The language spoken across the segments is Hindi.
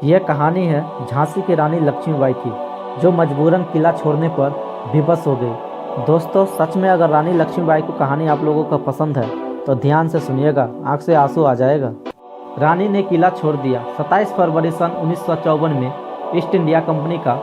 यह कहानी है झांसी की रानी लक्ष्मीबाई की, जो मजबूरन किला छोड़ने पर विवश हो गई। दोस्तों, सच में अगर रानी लक्ष्मीबाई की कहानी आप लोगों को पसंद है तो ध्यान से सुनिएगा, आंख से आंसू आ जाएगा। रानी ने किला छोड़ दिया। 27 फरवरी सन 1954 में ईस्ट इंडिया कंपनी का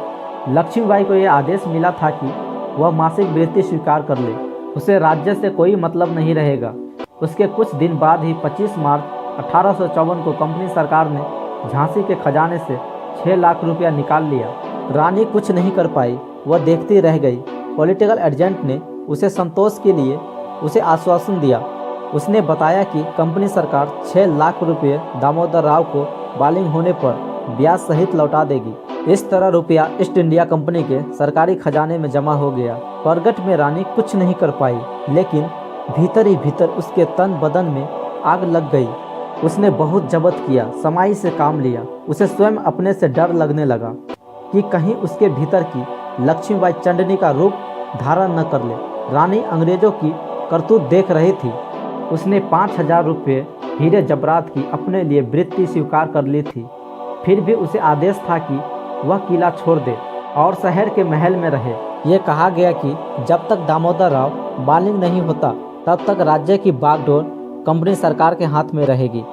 लक्ष्मीबाई को यह आदेश मिला था कि वह मासिक वृत्ति स्वीकार कर ले, उसे राज्य से कोई मतलब नहीं रहेगा। उसके कुछ दिन बाद ही 25 मार्च 1854 को कंपनी सरकार ने झांसी के खजाने से 6 लाख रुपया निकाल लिया। रानी कुछ नहीं कर पाई, वह देखती रह गई। पॉलिटिकल एजेंट ने उसे संतोष के लिए उसे आश्वासन दिया। उसने बताया कि कंपनी सरकार 6 लाख रुपये दामोदर राव को बालिंग होने पर ब्याज सहित लौटा देगी। इस तरह रुपया ईस्ट इंडिया कंपनी के सरकारी खजाने में जमा हो गया। प्रगट में रानी कुछ नहीं कर पाई, लेकिन भीतर ही भीतर उसके तन बदन में आग लग गई। उसने बहुत जब्त किया, समाई से काम लिया। उसे स्वयं अपने से डर लगने लगा कि कहीं उसके भीतर की लक्ष्मीबाई चंडनी का रूप धारण न कर ले। रानी अंग्रेजों की करतूत देख रही थी। उसने 5,000 रुपये हीरे जबरात की अपने लिए वृत्ति स्वीकार कर ली थी। फिर भी उसे आदेश था कि वह किला छोड़ दे और शहर के महल में रहे। ये कहा गया कि जब तक दामोदर राव बालिंग नहीं होता तब तक राज्य की बागडोर कंपनी सरकार के हाथ में रहेगी।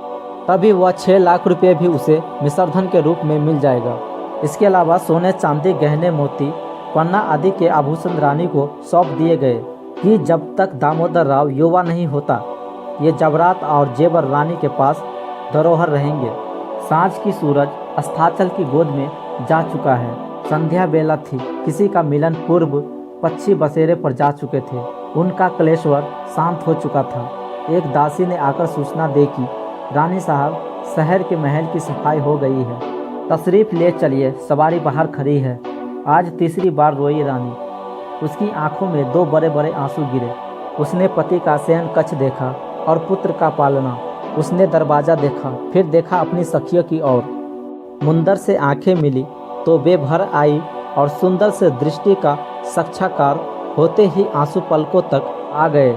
तभी वह 6 लाख रुपये भी उसे मिश्रधन के रूप में मिल जाएगा। इसके अलावा सोने, चांदी, गहने, मोती, पन्ना आदि के आभूषण रानी को सौंप दिए गए कि जब तक दामोदर राव युवा नहीं होता ये जबरात और जेवर रानी के पास धरोहर रहेंगे। सांझ की सूरज अस्ताचल की गोद में जा चुका है। संध्या बेला थी। किसी का मिलन पूर्व पक्षी बसेरे पर जा चुके थे। उनका क्लेश्वर शांत हो चुका था। एक दासी ने आकर सूचना दी कि रानी साहब, शहर के महल की सफाई हो गई है, तशरीफ ले चलिए, सवारी बाहर खड़ी है। आज तीसरी बार रोई रानी। उसकी आंखों में 2 बड़े बड़े आंसू गिरे। उसने पति का शयन कक्ष देखा और पुत्र का पालना। उसने दरवाज़ा देखा, फिर देखा अपनी सखियों की ओर। मुंदर से आंखें मिली तो बेभर आई और सुंदर से दृष्टि का साक्षात्कार होते ही आंसू पलकों तक आ गए।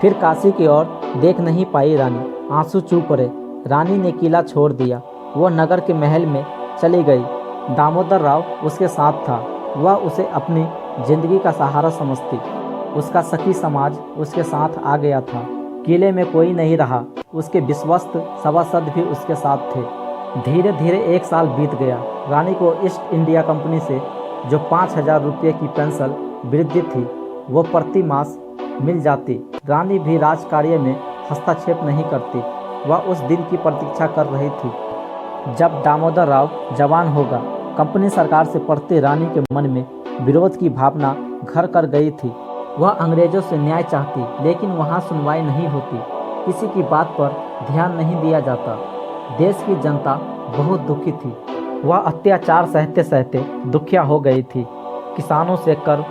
फिर काशी की ओर देख नहीं पाई रानी। आंसू चूप पड़े। रानी ने किला छोड़ दिया। वह नगर के महल में चली गई। दामोदर राव उसके साथ था। वह उसे अपनी जिंदगी का सहारा समझती। उसका सखी समाज उसके साथ आ गया था। किले में कोई नहीं रहा। उसके विश्वस्त सभासद भी उसके साथ थे। धीरे धीरे 1 साल बीत गया। रानी को ईस्ट इंडिया कंपनी से जो 5,000 रुपये की पेंशन वृद्धि थी वो प्रति मास मिल जाती। रानी भी राजकार्य में हस्तक्षेप नहीं करती। वह उस दिन की प्रतीक्षा कर रही थी जब दामोदर राव जवान होगा। कंपनी सरकार से पड़ते रानी के मन में विरोध की भावना घर कर गई थी। वह अंग्रेजों से न्याय चाहती, लेकिन वहाँ सुनवाई नहीं होती। किसी की बात पर ध्यान नहीं दिया जाता। देश की जनता बहुत दुखी थी। वह अत्याचार सहते सहते दुखिया हो गई थी। किसानों से कर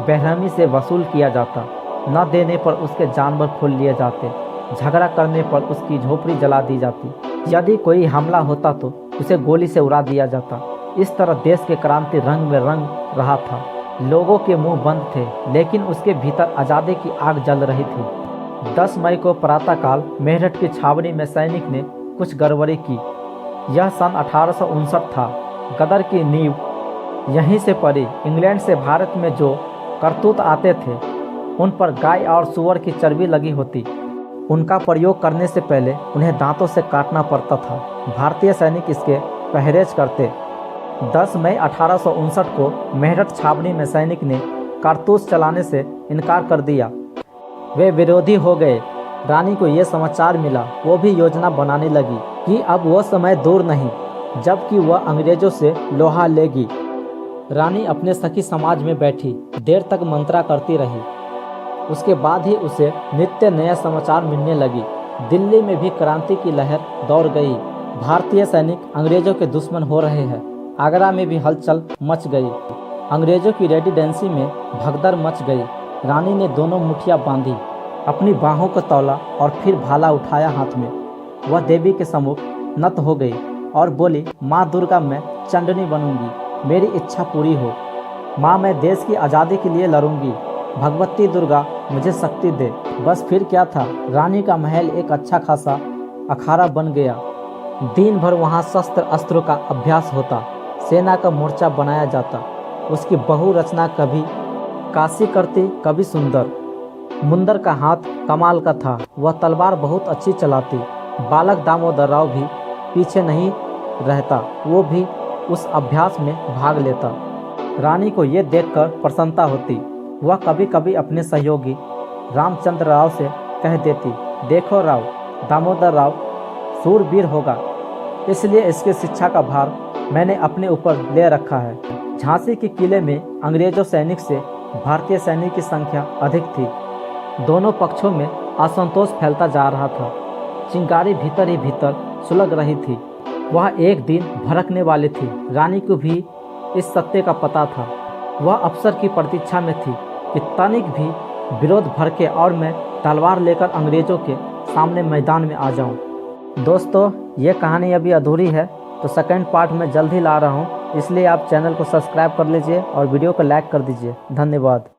बेरहमी से वसूल किया जाता। न देने पर उसके जानवर खोल लिए जाते। झगड़ा करने पर उसकी झोपड़ी जला दी जाती। यदि कोई हमला होता तो उसे गोली से उड़ा दिया जाता। इस तरह देश के क्रांति रंग में रंग रहा था। लोगों के मुंह बंद थे, लेकिन उसके भीतर आज़ादी की आग जल रही थी। 10 मई को प्रातःकाल मेरठ की छावनी में सैनिक ने कुछ गड़बड़ी की। यह सन 1859 था। गदर की नींव यहीं से पड़ी। इंग्लैंड से भारत में जो करतूत आते थे उन पर गाय और सूअर की चर्बी लगी होती। उनका प्रयोग करने से पहले उन्हें दांतों से काटना पड़ता था। भारतीय सैनिक इसके परहेज करते। 10 मई 1859 को मेरठ छावनी में सैनिक ने कारतूस चलाने से इनकार कर दिया। वे विरोधी हो गए। रानी को यह समाचार मिला। वो भी योजना बनाने लगी कि अब वो समय दूर नहीं जबकि वह अंग्रेजों से लोहा लेगी। रानी अपने सखी समाज में बैठी देर तक मंत्रा करती रही। उसके बाद ही उसे नित्य नया समाचार मिलने लगी। दिल्ली में भी क्रांति की लहर दौड़ गई। भारतीय सैनिक अंग्रेजों के दुश्मन हो रहे हैं। आगरा में भी हलचल मच गई। अंग्रेजों की रेजिडेंसी में भगदड़ मच गई। रानी ने दोनों मुठियां बांधी, अपनी बाहों को तौला और फिर भाला उठाया हाथ में। वह देवी के सम्मुख नत हो गई और बोली, माँ दुर्गा, मैं चंडनी बनूंगी। मेरी इच्छा पूरी हो। माँ, मैं देश की आज़ादी के लिए लड़ूंगी। भगवती दुर्गा मुझे शक्ति दे। बस फिर क्या था, रानी का महल एक अच्छा खासा अखाड़ा बन गया। दिन भर वहाँ शस्त्र अस्त्रों का अभ्यास होता, सेना का मोर्चा बनाया जाता। उसकी बहु रचना कभी काशी करती, कभी सुंदर। मुंदर का हाथ कमाल का था, वह तलवार बहुत अच्छी चलाती। बालक दामोदर राव भी पीछे नहीं रहता, वो भी उस अभ्यास में भाग लेता। रानी को ये देखकर प्रसन्नता होती। वह कभी कभी अपने सहयोगी रामचंद्र राव से कह देती, देखो राव, दामोदर राव सूरवीर होगा, इसलिए इसकी शिक्षा का भार मैंने अपने ऊपर ले रखा है। झांसी के किले में अंग्रेजों सैनिक से भारतीय सैनिक की संख्या अधिक थी। दोनों पक्षों में असंतोष फैलता जा रहा था। चिंगारी भीतर ही भीतर सुलग रही थी। वह एक दिन भड़कने वाली थी। रानी को भी इस सत्य का पता था। वह अवसर की प्रतीक्षा में थी कि तनिक भी विरोध भड़के और मैं तलवार लेकर अंग्रेजों के सामने मैदान में आ जाऊं। दोस्तों, ये कहानी अभी अधूरी है, तो सेकंड पार्ट में जल्द ही ला रहा हूं, इसलिए आप चैनल को सब्सक्राइब कर लीजिए और वीडियो को लाइक कर दीजिए। धन्यवाद।